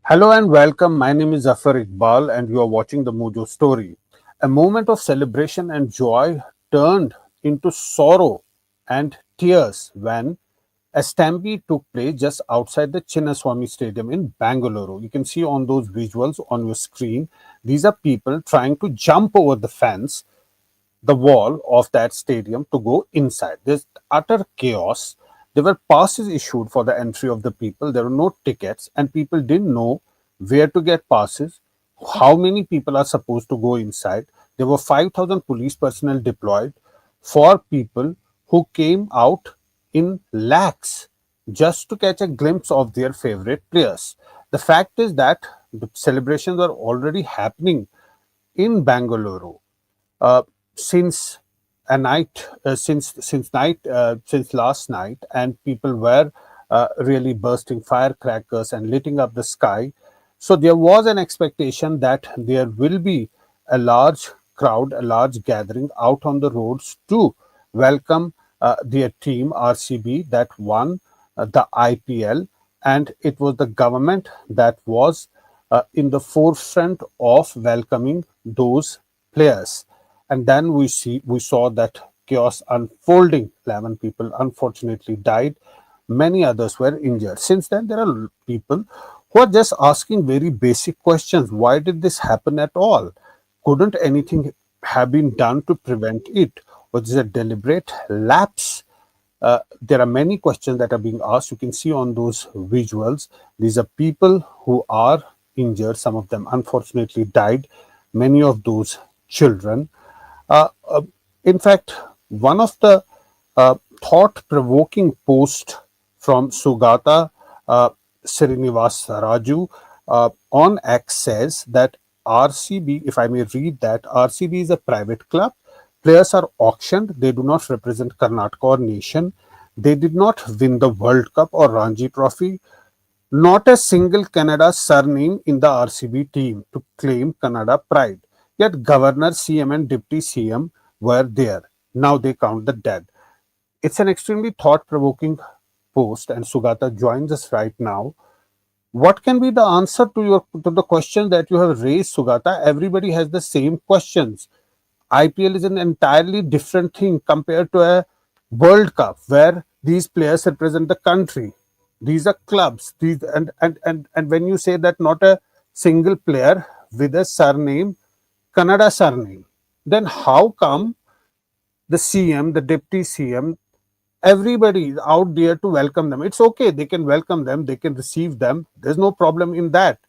Hello and welcome. My name is Zafar Iqbal, and you are watching the Mojo Story. A moment of celebration and joy turned into sorrow and tears when a stampede took place just outside the Chinnaswamy Stadium in Bangalore. You can see on those visuals on your screen, these are people trying to jump over the fence, the wall of that stadium to go inside. There's utter chaos. There were passes issued for the entry of the people. There were no tickets, and people didn't know where to get passes, how many people are supposed to go inside. There were 5,000 police personnel deployed for people who came out in lakhs just to catch a glimpse of their favorite players. The fact is that the celebrations are already happening in Bangalore uh, since a night since last night, and people were really bursting firecrackers and lighting up the sky. So there was an expectation that there will be a large crowd, a large gathering out on the roads to welcome their team RCB that won the IPL, and it was the government that was in the forefront of welcoming those players. And then we saw that chaos unfolding. 11 people unfortunately died, many others were injured. Since then there are people who are just asking very basic questions. Why did this happen at all? Couldn't anything have been done to prevent it? Was this a deliberate lapse? There are many questions that are being asked. You can see on those visuals, these are people who are injured. Some of them unfortunately died, many of those children. uh, uh, in fact, one of the thought-provoking posts from Sugata uh, Srinivas Raju on X says that RCB, if I may read that, RCB is a private club. Players are auctioned. They do not represent Karnataka or nation. They did not win the World Cup or Ranji Trophy. Not a single Kannada surname in the RCB team to claim Kannada pride. Yet Governor, CM, and Deputy CM were there. Now they count the dead. It's an extremely thought provoking post, and Sugata joins us right now. What can be the answer to the question that you have raised, Sugata? Everybody has the same questions. IPL is an entirely different thing compared to a World Cup where these players represent the country. These are clubs. These and when you say that not a single player with a surname, Kannada surname, then how come the CM, the deputy CM, everybody is out there to welcome them? It's okay, they can welcome them, they can receive them. There's no problem in that.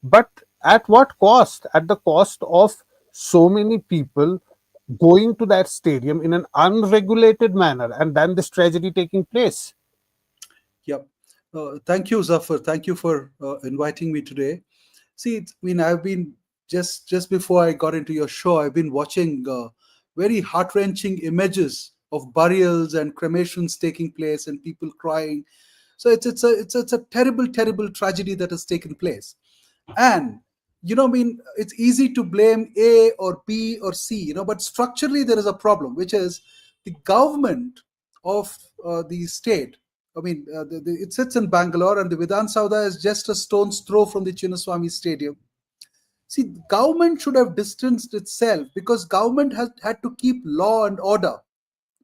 But at what cost? At the cost of so many people going to that stadium in an unregulated manner, and then this tragedy taking place. Yep. Thank you, Zafar. Thank you for inviting me today. See, I've been just before I got into your show, I've been watching very heart wrenching images of burials and cremations taking place and people crying. So it's a terrible tragedy that has taken place. And it's easy to blame A or B or C, but structurally there is a problem, which is the government of the state. It sits in Bangalore, and the Vidhan Sauda is just a stone's throw from the Chinnaswamy Stadium. See, government should have distanced itself because government has had to keep law and order.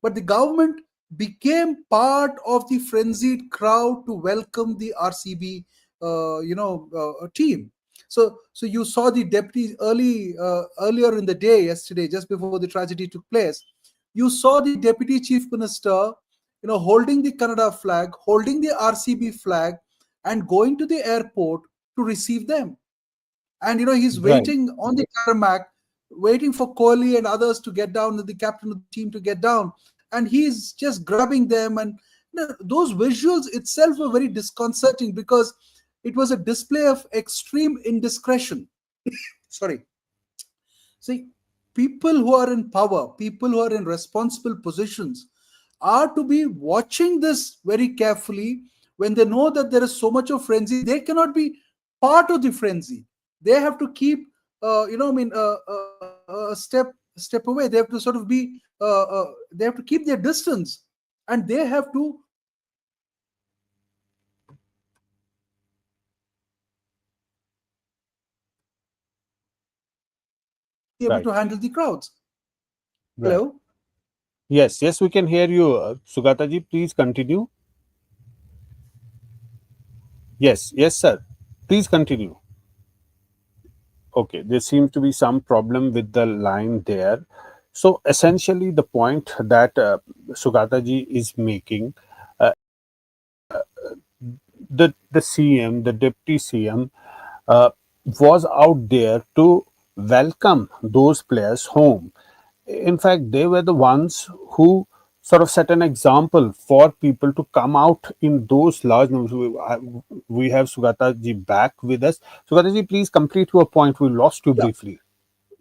But the government became part of the frenzied crowd to welcome the RCB, team. So you saw the deputy earlier in the day, yesterday, just before the tragedy took place. You saw the deputy chief minister, holding the Kannada flag, holding the RCB flag, and going to the airport to receive them. And he's Right. waiting on the tarmac, waiting for Kohli and others to get down, the captain of the team to get down, and he's just grabbing them. And those visuals itself were very disconcerting because it was a display of extreme indiscretion. Sorry. See, people who are in power, people who are in responsible positions, are to be watching this very carefully. When they know that there is so much of frenzy, they cannot be part of the frenzy. They have to keep, a step away. They have to sort of be, they have to keep their distance, and they have to able Right. to handle the crowds. Right. Hello. Yes, yes, we can hear you. Sugataji, please continue. Yes, yes, sir. Please continue. Okay, there seems to be some problem with the line there. So essentially, the point that Sugataji is making, the CM, the deputy CM, uh, was out there to welcome those players home. In fact, they were the ones who sort of set an example for people to come out in those large numbers. We have Sugata ji back with us. Sugata ji, please complete your point. We lost you Yeah. briefly.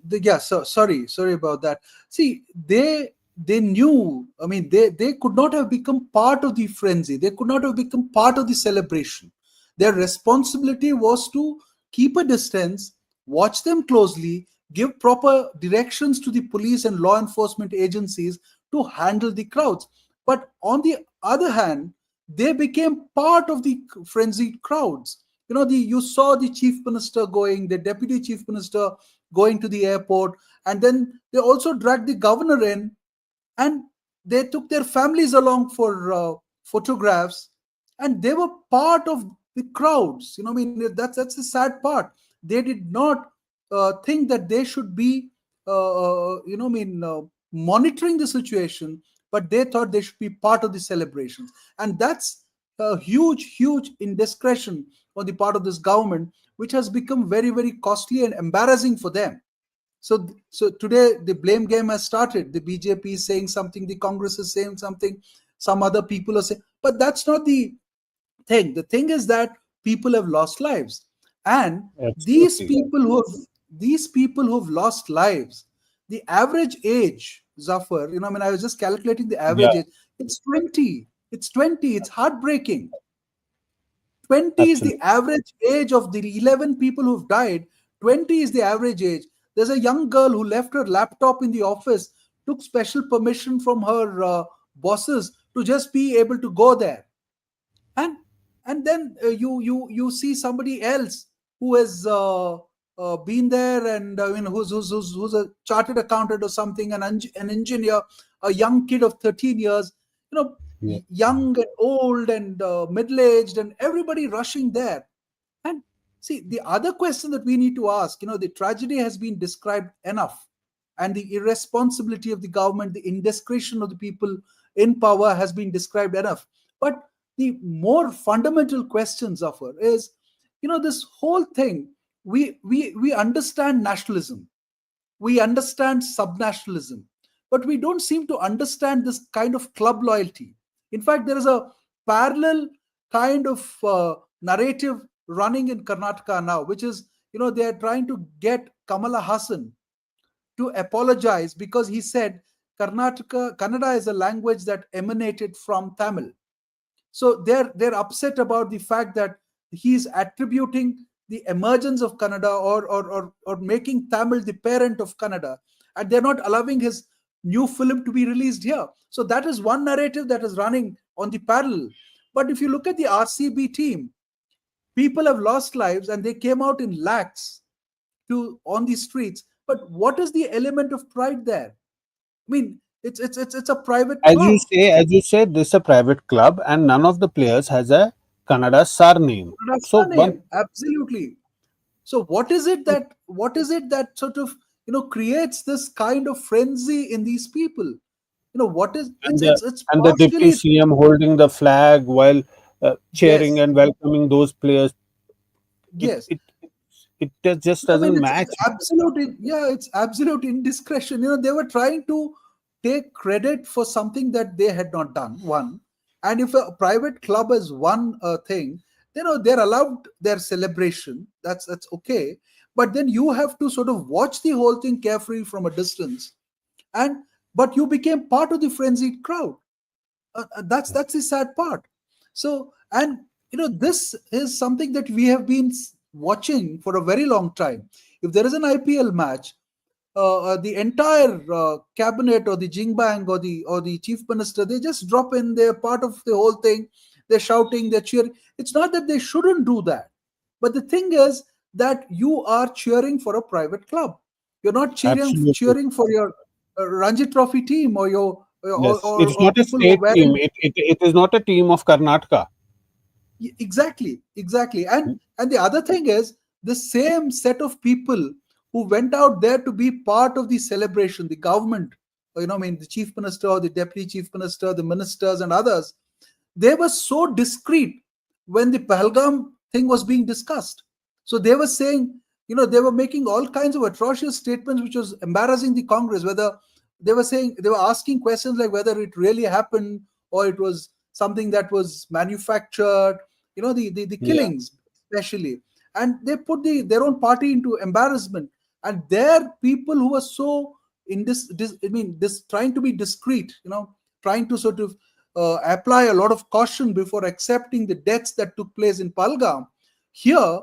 Yeah, so sorry about that. See, they knew, I mean, they could not have become part of the frenzy, they could not have become part of the celebration. Their responsibility was to keep a distance, watch them closely, give proper directions to the police and law enforcement agencies to handle the crowds. But on the other hand, they became part of the frenzied crowds. You saw the chief minister going, the deputy chief minister going to the airport, and then they also dragged the governor in, and they took their families along for photographs, and they were part of the crowds. I mean, that's the sad part. They did not think that they should be monitoring the situation, but they thought they should be part of the celebrations. And that's a huge indiscretion on the part of this government, which has become very, very costly and embarrassing for them. So today the blame game has started. The BJP is saying something, the Congress is saying something, some other people are saying, but that's not the thing. The thing is that people have lost lives, and these Absolutely. people who have these people who've lost lives, the average age, Zafar, I mean, I was just calculating the Yeah, average age. It's 20. It's 20. It's heartbreaking. 20 is the absolutely. average age of the 11 people who've died. 20 is the average age. There's a young girl who left her laptop in the office, took special permission from her bosses to just be able to go there. And then you see somebody else who has been there, and who's a chartered accountant or something, an engineer, a young kid of 13 years, Yeah. young and old and middle-aged, and everybody rushing there. And see, the other question that we need to ask, the tragedy has been described enough, and the irresponsibility of the government, the indiscretion of the people in power has been described enough. But the more fundamental questions of her is, this whole thing, we understand nationalism, we understand subnationalism, but we don't seem to understand this kind of club loyalty. In fact, there is a parallel kind of narrative running in Karnataka now, which is, they are trying to get Kamala Hassan to apologize because he said Kannada is a language that emanated from Tamil. So they're upset about the fact that he's attributing the emergence of Kannada, or making Tamil the parent of Kannada, and they're not allowing his new film to be released here. So that is one narrative that is running on the parallel. But if you look at the RCB team, people have lost lives and they came out in lakhs to on the streets. But what is the element of pride there? I mean, it's a private club. As you say, this is a private club, and none of the players has a Kannada surname. That's So the one, name, absolutely. So what is it that sort of creates this kind of frenzy in these people? What is and it's the deputy partially. CM holding the flag while cheering Yes, and welcoming those players. It yes. it it just I mean, doesn't it's match. absolute. Yeah, it's absolute indiscretion. They were trying to take credit for something that they had not done. One, and if a private club has one thing, they're allowed their celebration. That's okay. But then you have to sort of watch the whole thing carefully from a distance, and but you became part of the frenzied crowd. That's the sad part. So, and this is something that we have been watching for a very long time. If there is an IPL match, the entire cabinet, or the jingbang, or the chief minister, they just drop in, they're part of the whole thing, they're shouting, they're cheering. It's not that they shouldn't do that, but the thing is that you are cheering for a private club, You're not Absolutely. cheering for your Ranji Trophy team or your Yes. It's or not a people who are state team. wearing. It is not a team of Karnataka. Exactly, exactly. And the other thing is the same set of people who went out there to be part of the celebration, the government, I mean, the chief minister, the deputy chief minister, the ministers, and others, they were so discreet when the Pahalgam thing was being discussed. So they were saying, they were making all kinds of atrocious statements, which was embarrassing the Congress. Whether they were asking questions like whether it really happened or it was something that was manufactured. The Yeah. killings, especially, and they put their own party into embarrassment. And there, people who were so in this trying to be discreet, trying to sort of apply a lot of caution before accepting the deaths that took place in Palgam, here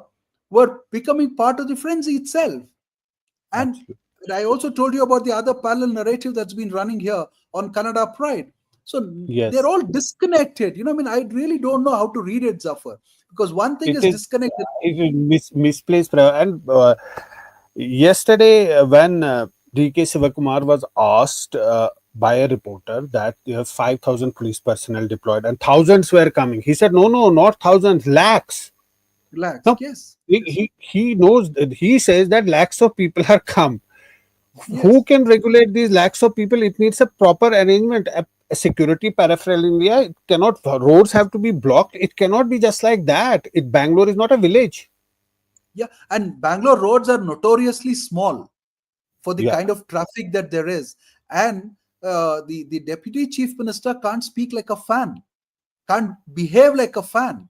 were becoming part of the frenzy itself. And Absolutely. I also told you about the other parallel narrative that's been running here on Kannada Pride. So they're Yes. all disconnected. I mean, I really don't know how to read it, Zafar, because one thing It is is disconnected. misplaced. And yesterday, when DK Sivakumar was asked by a reporter that you have 5,000 police personnel deployed and thousands were coming, he said, no, no, not thousands, lakhs. Relax. No, Yes. he knows that he says that lakhs of people are come. Who Yes. can regulate these lakhs of people? It needs a proper arrangement, a security paraphernalia. It cannot, roads have to be blocked. It cannot be just like that. Bangalore is not a village. Yeah. And Bangalore roads are notoriously small for the Yeah. kind of traffic that there is. And the deputy chief minister can't speak like a fan, can't behave like a fan.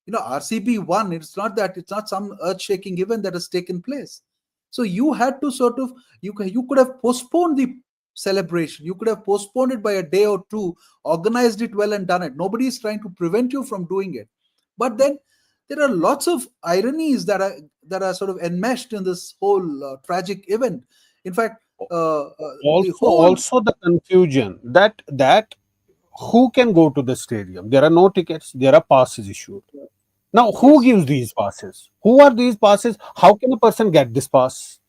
RCB won. It's not some earth-shaking event that has taken place. So you had to sort of you could have postponed the celebration. You could have postponed it by a day or two, organized it well and done it. Nobody is trying to prevent you from doing it. But then there are lots of ironies that are sort of enmeshed in this whole tragic event. In fact, the Also, whole also the confusion that who can go to the stadium? There are no tickets. There are passes issued. Now, who yes, gives these passes? Who are these passes? How can a person get this pass?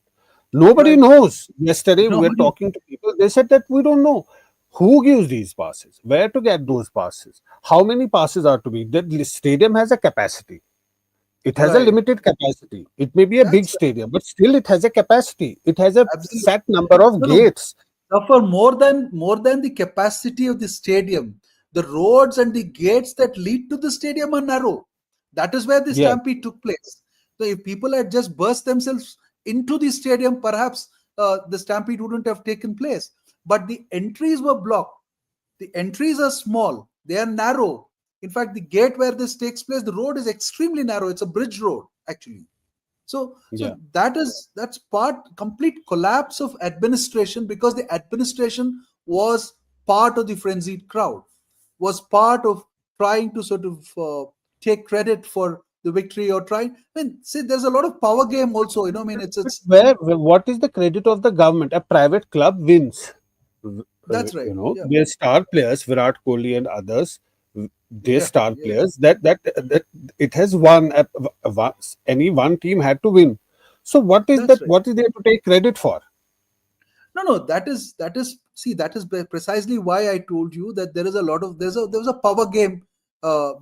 Nobody right. knows. Yesterday, we were Nobody. talking to people. They said that we don't know who gives these passes, where to get those passes, how many passes are to be. The stadium has a capacity. It has a Right. limited capacity. It may be a big That's right. stadium, but still it has a capacity. It has a Absolutely. set number of No, no. gates. For more than the capacity of the stadium, the roads and the gates that lead to the stadium are narrow. That is where the Yes, stampede took place. So if people had just burst themselves into the stadium, perhaps the stampede wouldn't have taken place. But the entries were blocked. The entries are small. They are narrow. In fact, the gate where this takes place, the road is extremely narrow. It's a bridge road, actually. So yeah. that's part complete collapse of administration, because the administration was part of the frenzied crowd, was part of trying to sort of take credit for the victory, or trying. I mean, see, there's a lot of power game also. I mean, But it's what is the credit of the government? A private club wins. that's right. Yeah, Their star players, Virat Kohli and others, their yeah, star yeah. players, that it has won. Any one team had to win. So what is That's that? right. What is there to take credit for? No, that is see, that is precisely why I told you that there was a power game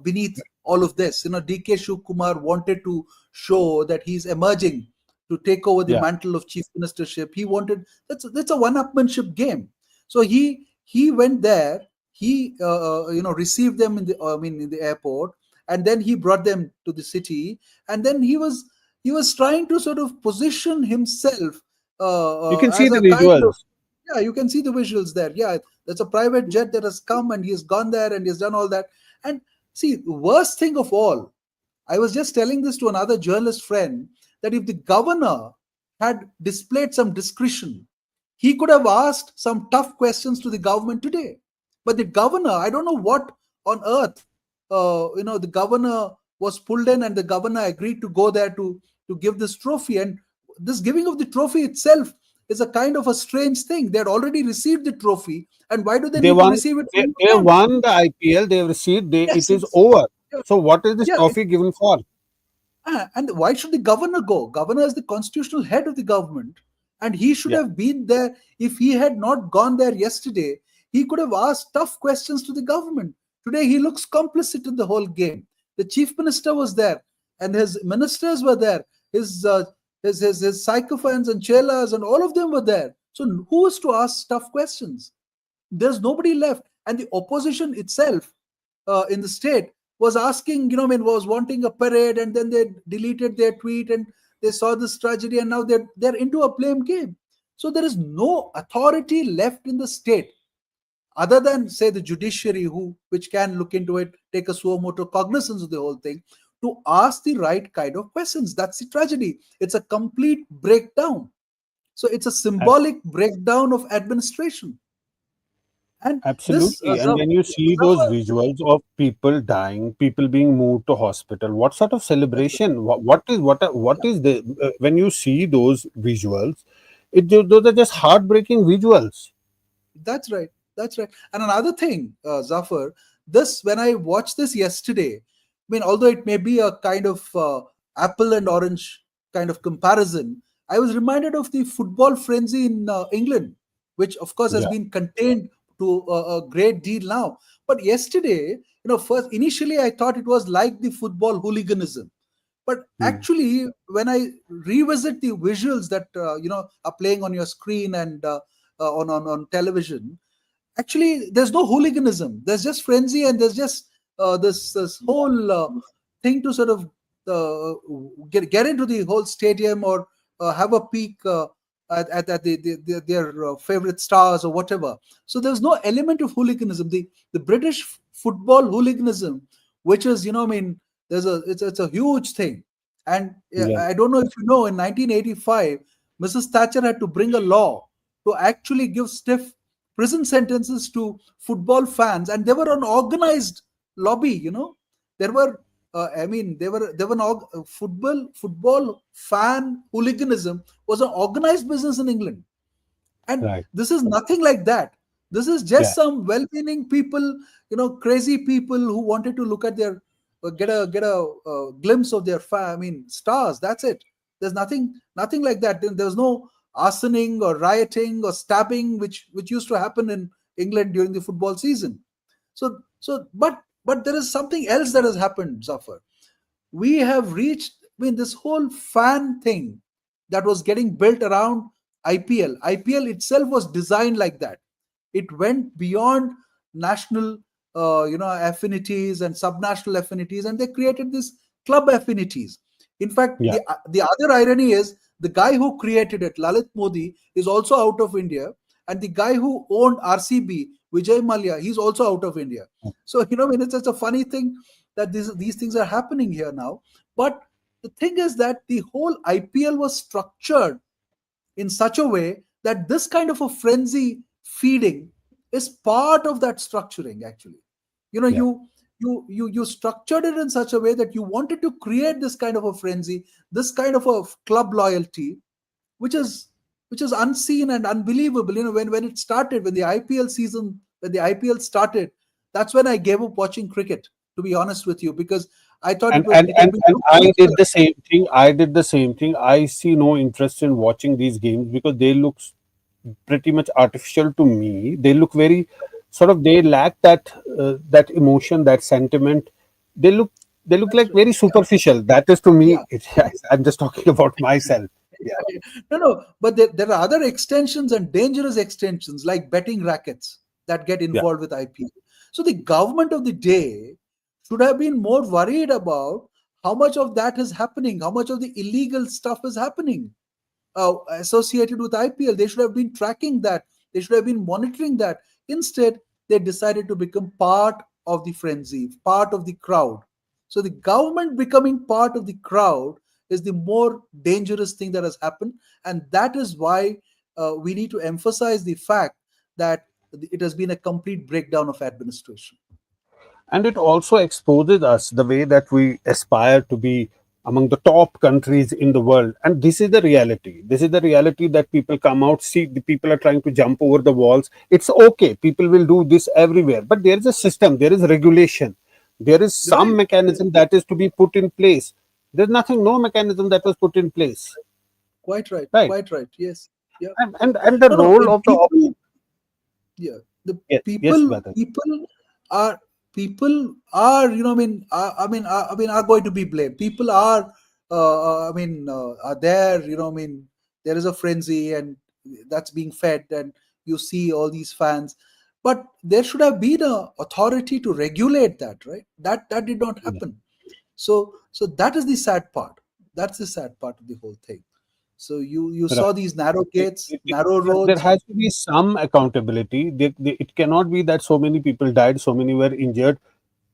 beneath all of this. DK Shiv wanted to show that he's emerging to take over the Yeah, mantle of chief ministership. He wanted that's a one-upmanship game. So he went there. He received them in the airport, and then he brought them to the city, and then he was trying to sort of position himself you can see as the a kind of. visuals. Yeah, you can see the visuals there. Yeah, that's a private jet that has come, and he's gone there and he's done all that. And see, the worst thing of all, I was just telling this to another journalist friend, that if the governor had displayed some discretion, he could have asked some tough questions to the government today. But the governor, I don't know what on earth, the governor was pulled in, and the governor agreed to go there to give this trophy. And this giving of the trophy itself is a kind of a strange thing. They had already received the trophy, and why do they They need to won. receive it from you They again? won the IPL. They have received. It Yes, is it's over. yeah, So what is this yeah. trophy given for? And why should the governor go? Governor is the constitutional head of the government. And he should Yeah. have been there. If he had not gone there yesterday, he could have asked tough questions to the government. Today, he looks complicit in the whole game. The chief minister was there, and his ministers were there. His sycophants and chelas and all of them were there. So who is to ask tough questions? There's nobody left, and the opposition itself in the state was asking, was wanting a parade, and then they deleted their tweet, and they saw this tragedy, and now they're into a blame game. So there is no authority left in the state other than, say, the judiciary, who which can look into it, take a suo motu cognizance of the whole thing, to ask the right kind of questions. That's the tragedy. It's a complete breakdown. So it's a symbolic breakdown of administration. And this, Absolutely. And when you see those visuals of people dying, people being moved to hospital, what sort of celebration? What is the when you see those visuals? Those are just heartbreaking visuals. That's right. That's right. And another thing, Zafar, this when I watched this yesterday, I mean, although it may be a kind of apple and orange kind of comparison, I was reminded of the football frenzy in England, which of course has Yeah. been contained to a great deal now. But yesterday, first initially I thought it was like the football hooliganism. But Hmm. actually, when I revisit the visuals that are playing on your screen and on television, actually there's no hooliganism. There's just frenzy, and there's just this whole thing to sort of uh, get into the whole stadium, or have a peek at their favorite stars or whatever. So there's no element of hooliganism. The British football hooliganism, which is, I mean, it's a huge thing. And Yeah. I don't know if you know, in 1985, Mrs. Thatcher had to bring a law to actually give stiff prison sentences to football fans, and they were an organized lobby. There were, I mean, they were an football fan hooliganism was an organized business in England. And Right. this is nothing like that. This is just Yeah. some well-meaning people, crazy people who wanted to look at their get a glimpse of their I mean, stars. That's it. There's nothing like that. There's no arsoning or rioting or stabbing, which used to happen in England during the football season. But there is something else that has happened, Zafar. We have reached, I mean, this whole fan thing that was getting built around IPL. IPL itself was designed like that. It went beyond national, affinities and subnational affinities, and they created this club affinities. In fact, Yeah. the other irony is the guy who created it, Lalit Modi, is also out of India, and the guy who owned RCB, Vijay Mallya, he's also out of India. So, I mean, it's just a funny thing that these things are happening here now. But the thing is that the whole IPL was structured in such a way that this kind of a frenzy feeding is part of that structuring. Actually, you know Yeah. you structured it in such a way that you wanted to create this kind of a frenzy, this kind of a club loyalty, which is unseen and unbelievable. When it started, when the IPL season, when the IPL started, that's when I gave up watching cricket, to be honest with you, because I thought And it had been and too I did political. the same thing. I did the same thing. I see no interest in watching these games because they look pretty much artificial to me. They look very sort of, they lack that emotion, that sentiment. They look they look That's like right. very Yeah. superficial. That is to Yeah. me. I'm just talking about myself. Yeah. No, no, but there are other extensions and dangerous extensions like betting rackets that get Yeah. involved with IPL. So the government of the day should have been more worried about how much of that is happening, how much of the illegal stuff is happening associated with IPL. They should have been tracking that. They should have been monitoring that. Instead, they decided to become part of the frenzy, part of the crowd. So the government becoming part of the crowd is the more dangerous thing that has happened, and that is why we need to emphasize the fact that it has been a complete breakdown of administration. And it also exposes us the way that we aspire to be among the top countries in the world. And this is the reality. This is the reality that people come out, see the people are trying to jump over the walls. It's okay. People will do this everywhere. But there is a system, there is regulation, there is some Right? mechanism that is to be put in place. There's nothing, no mechanism that was put in place. Quite right. Right. Quite right. Yes. Yeah, yeah. And the No, no. role of the People, yeah, the yes, yes, people Sugata. people are people are are going to be blamed. People are are there, there is a frenzy, and that's being fed, and you see all these fans, but there should have been a authority to regulate that, right? That did not Yeah. happen. So that is the sad part. That's the sad part of the whole thing. So you Right. saw these narrow gates, narrow There roads. has to be some accountability. It cannot be that so many people died, so many were injured.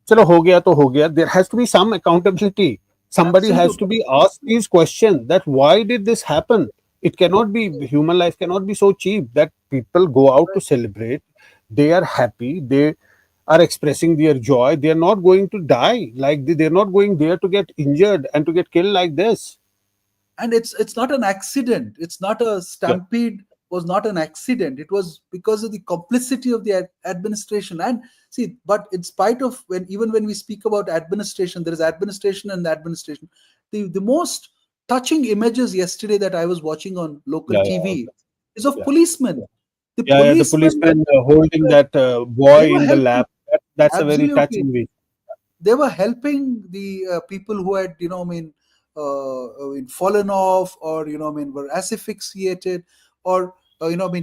Chalo, ho gaya to ho gaya. There has to be some accountability. Somebody has to Absolutely. be asked these questions that why did this happen? It cannot be, human life cannot be so cheap that people go out to celebrate. They are happy. They are expressing their joy. They are not going to die. Like they're not going there to get injured and to get killed like this. And it's not an accident. It's not a Yeah. stampede. Was not an accident. It was because of the complicity of the administration. And see, but in spite of, when even when we speak about administration, there is administration and administration. The most touching images yesterday that I was watching on local Yeah, yeah, TV is of yeah. policemen. The Yeah, the policemen policeman holding that they boy were in the helping. lap. That's a very Absolutely. touching way. They were helping the people who had, fallen off, or were asphyxiated, or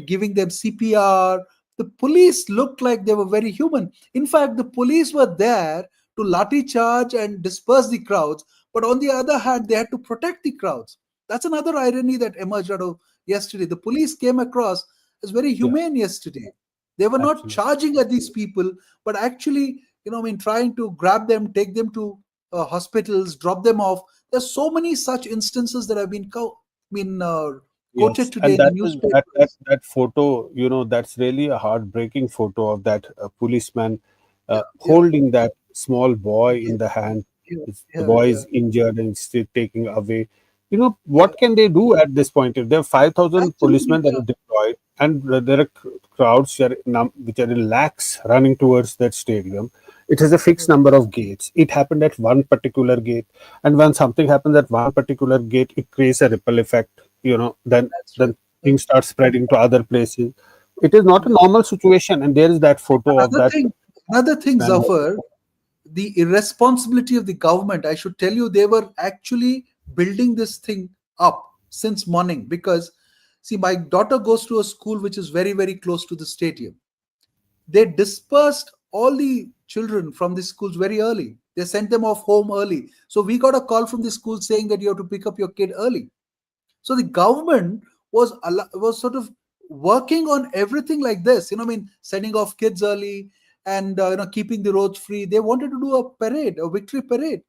giving them CPR. The police looked like they were very human. In fact, the police were there to lathi charge and disperse the crowds, but on the other hand, they had to protect the crowds. That's another irony that emerged out of yesterday. The police came across as very Yeah, humane yesterday. They were not absolutely. charging at these people, but actually, trying to grab them, take them to hospitals, drop them off. There's so many such instances that have been quoted Yes, today and in the that newspapers. that photo, that's really a heartbreaking photo of that policeman Yeah, yeah, holding that small boy yeah, in the hand. yeah, The yeah, boy yeah, is injured and still taking away. yeah. What can they do at this point? If there are 5,000 Absolutely, policemen that yeah, are deployed, and there are crowds which are in lakhs running towards that stadium, it has a fixed yeah. number of gates. It happened at one particular gate, and when something happens at one particular gate, it creates a ripple effect. That's right. Then things start spreading to other places. It is not a Yeah. normal situation, and there is that photo of Another that thing, another thing, man. Zafar, the irresponsibility of the government. I should tell you, they were actually building this thing up since morning, because see, my daughter goes to a school which is very, very close to the stadium. They dispersed all the children from the schools very early. They sent them off home early. So we got a call from the school saying that you have to pick up your kid early. So the government was sort of working on everything like this. Sending off kids early, and keeping the roads free. They wanted to do a parade, a victory parade,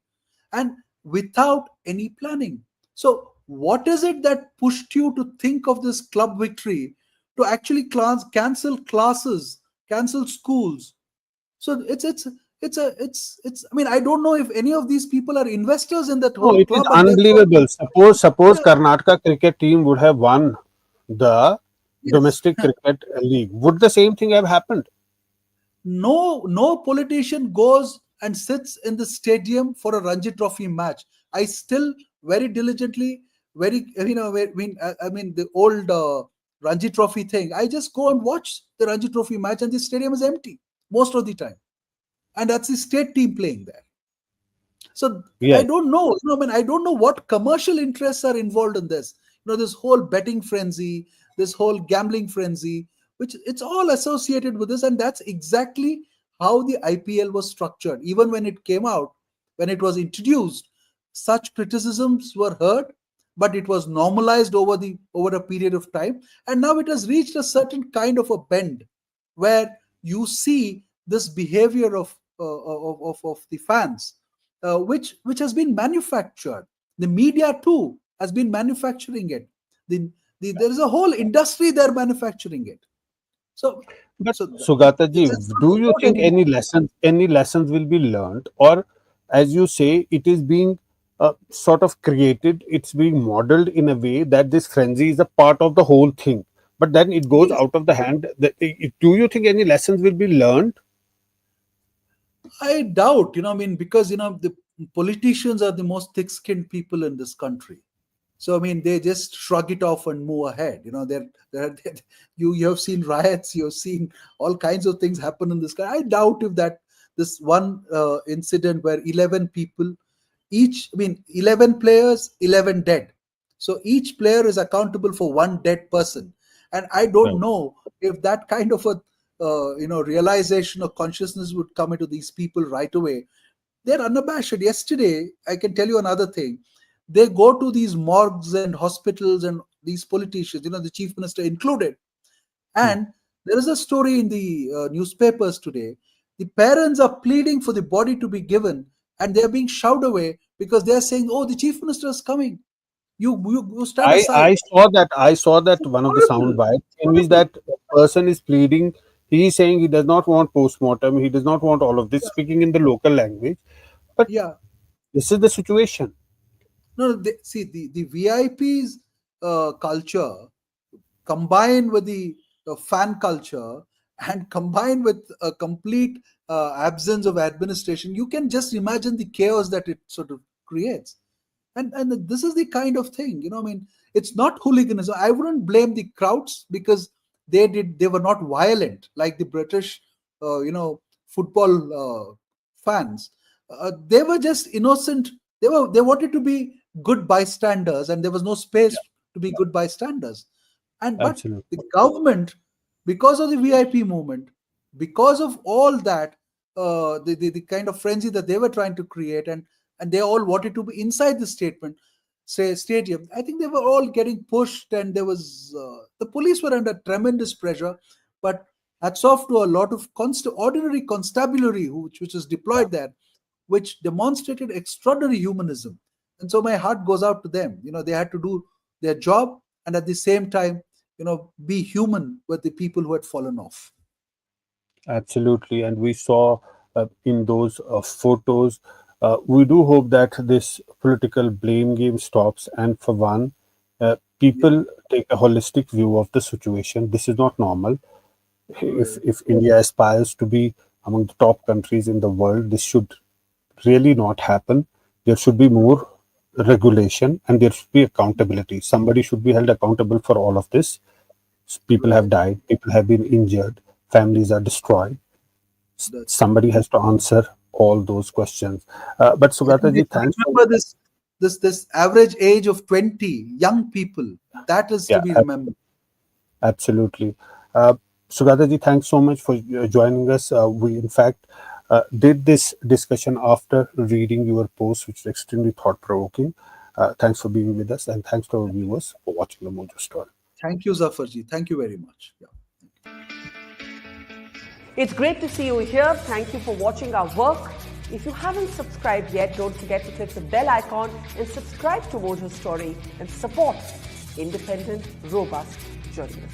and without any planning. So what is it that pushed you to think of this club victory, to actually cancel classes, cancel schools? So it's I mean, I don't know if any of these people are investors in that No, whole it is club, and therefore, unbelievable. Suppose yeah, Karnataka cricket team would have won the yes. domestic cricket league. Would the same thing have happened? No politician goes and sits in the stadium for a Ranji Trophy match. I still very diligently, very I mean the old Ranji Trophy thing. I just go and watch the Ranji Trophy match, and the stadium is empty most of the time, and that's the state team playing there. So I Yes. don't know. I don't know what commercial interests are involved in this. This whole betting frenzy, this whole gambling frenzy, which it's all associated with this, and that's exactly how the IPL was structured. Even when it came out, when it was introduced, such criticisms were heard, but it was normalized over a period of time, and now it has reached a certain kind of a bend where you see this behavior of the fans, which has been manufactured. The media too has been manufacturing it. There is a whole industry there manufacturing it. So, But so Sugata ji, it's not do you allowed think anymore. any lessons will be learned, or as you say, it is being sort of created, it's being modeled in a way that this frenzy is a part of the whole thing, but then it goes Yes, out of the hand. Do you think any lessons will be learned? I doubt. Because the politicians are the most thick-skinned people in this country. So I mean, they just shrug it off and move ahead. You have seen riots, you have seen all kinds of things happen in this country. I doubt if that this one incident where 11 people, each, I mean, 11 players, 11 dead. So each player is accountable for one dead person, and I don't Right. know if that kind of a realization or consciousness would come into these people right away. They're unabashed. Yesterday, I can tell you another thing. They go to these morgues and hospitals and these politicians, the chief minister included. Hmm. And there is a story in the newspapers today. The parents are pleading for the body to be given, and they're being shoved away because they're saying, "Oh, the chief minister is coming. You stand I aside." saw that. I saw that one of the sound Horrible, bites in which horrible. that person is pleading. He is saying he does not want post-mortem. He does not want all of this, Yeah, speaking in the local language. But yeah. this is the situation. No, see the VIPs culture combined with the fan culture and combined with a complete absence of administration, you can just imagine the chaos that it sort of creates. And this is the kind of thing, I mean, it's not hooliganism. I wouldn't blame the crowds because they were not violent like the British football fans. They were just innocent. They wanted to be good bystanders, and there was no space to be good bystanders. And but Absolutely. the government, because of the VIP movement, because of all that, the kind of frenzy that they were trying to create, and they all wanted to be inside the stadium. I think they were all getting pushed, and there was the police were under tremendous pressure. But hats off to a lot of ordinary constabulary which was Yeah. deployed there, which demonstrated extraordinary humanism. And so my heart goes out to them. They had to do their job and at the same time, be human with the people who had fallen off. Absolutely. And we saw in those photos, we do hope that this political blame game stops. And for one, Yeah, people take a holistic view of the situation. This is not normal. If right, India aspires to be among the top countries in the world, this should really not happen. There should be more regulation and there should be accountability. Somebody should be held accountable for all of this. People have right. died, people have been injured, families are destroyed. That's true. Somebody has to answer all those questions. But Sugata And ji, thanks for remember this average age of 20 young people. That is to yeah, be remembered. absolutely. Sugata ji, thanks so much for joining us. We in fact did this discussion after reading your post, which is extremely thought provoking. Thanks for being with us, and thanks to our viewers for watching the Mojo Story. Thank you, Zafarji. Thank you very much. Yeah. It's great to see you here. Thank you for watching our work. If you haven't subscribed yet, don't forget to click the bell icon and subscribe to Mojo Story and support independent, robust journalism.